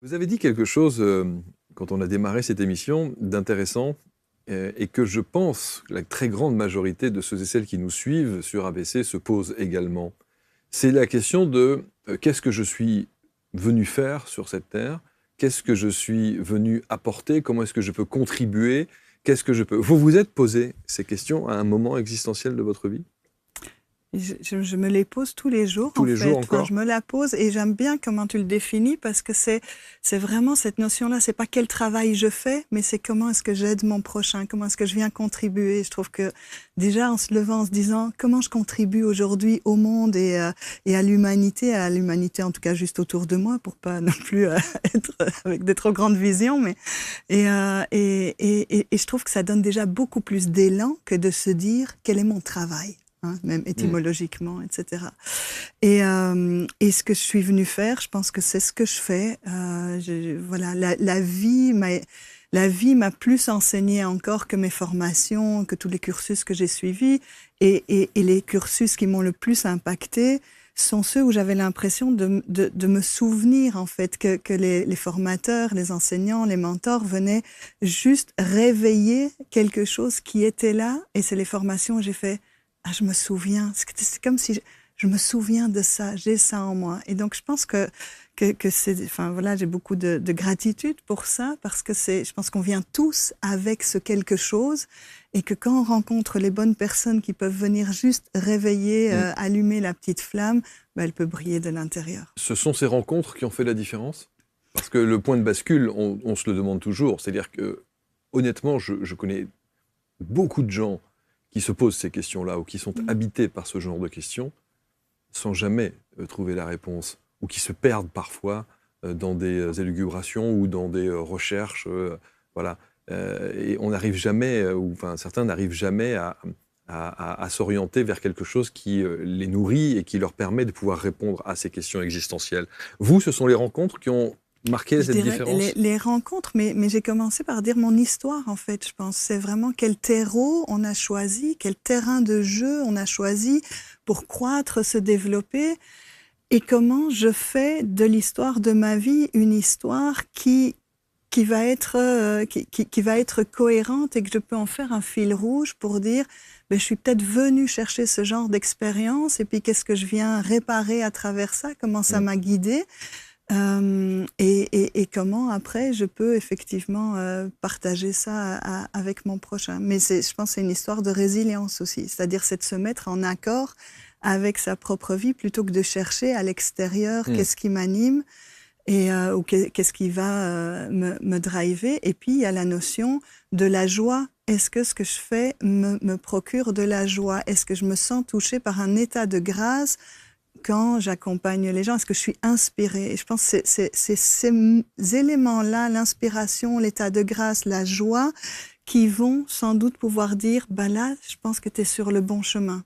Vous avez dit quelque chose, quand on a démarré cette émission, d'intéressant, et que je pense que la très grande majorité de ceux et celles qui nous suivent sur ABC se posent également. C'est la question de, qu'est-ce que je suis venu faire sur cette terre? Qu'est-ce que je suis venu apporter? Comment est-ce que je peux contribuer? Qu'est-ce que je peux... Vous vous êtes posé ces questions à un moment existentiel de votre vie? Je me les pose tous les jours, Tous en les fait. jours Enfin, encore? je me la pose et j'aime bien comment tu le définis parce que c'est vraiment cette notion-là. C'est pas quel travail je fais, mais c'est comment est-ce que j'aide mon prochain, comment est-ce que je viens contribuer. Je trouve que déjà en se levant, en se disant comment je contribue aujourd'hui au monde et à l'humanité en tout cas juste autour de moi pour pas non plus être avec des trop grandes visions, mais et je trouve que ça donne déjà beaucoup plus d'élan que de se dire quel est mon travail. Hein, même étymologiquement, etc. Et ce que je suis venue faire, je pense que c'est ce que je fais. Voilà, la vie m'a plus enseigné encore que mes formations, que tous les cursus que j'ai suivis. Et les cursus qui m'ont le plus impacté sont ceux où j'avais l'impression de me souvenir, en fait, que les formateurs, les enseignants, les mentors venaient juste réveiller quelque chose qui était là. Et c'est les formations où j'ai fait... Ah, je me souviens, c'est comme si je me souviens de ça, j'ai ça en moi. Et donc, je pense que c'est, enfin voilà, j'ai beaucoup de gratitude pour ça, parce que je pense qu'on vient tous avec ce quelque chose, et que quand on rencontre les bonnes personnes qui peuvent venir juste réveiller, allumer la petite flamme, ben, elle peut briller de l'intérieur. Ce sont ces rencontres qui ont fait la différence? Parce que le point de bascule, on se le demande toujours. C'est-à-dire que, honnêtement, je connais beaucoup de gens qui se posent ces questions-là ou qui sont habités par ce genre de questions sans jamais trouver la réponse, ou qui se perdent parfois dans des élucubrations ou dans des recherches. Voilà. Et on n'arrive jamais, ou enfin certains n'arrivent jamais à s'orienter vers quelque chose qui les nourrit et qui leur permet de pouvoir répondre à ces questions existentielles. Vous, ce sont les rencontres qui ont marqué Je cette dirais différence? les rencontres, mais j'ai commencé par dire mon histoire, en fait, je pense. C'est vraiment quel terreau on a choisi, quel terrain de jeu on a choisi pour croître, se développer, et comment je fais de l'histoire de ma vie une histoire qui va être cohérente et que je peux en faire un fil rouge pour dire, ben, je suis peut-être venue chercher ce genre d'expérience et puis qu'est-ce que je viens réparer à travers ça, comment ça m'a guidée. Et comment après je peux effectivement partager ça avec mon prochain. Mais je pense que c'est une histoire de résilience aussi, c'est-à-dire c'est de se mettre en accord avec sa propre vie plutôt que de chercher à l'extérieur qu'est-ce qui m'anime ou qu'est-ce qui va me driver. Et puis il y a la notion de la joie. Est-ce que ce que je fais me procure de la joie? Est-ce que je me sens touchée par un état de grâce quand j'accompagne les gens? Est-ce que je suis inspirée? Et je pense que c'est ces éléments-là, l'inspiration, l'état de grâce, la joie, qui vont sans doute pouvoir dire, bah là, je pense que tu es sur le bon chemin.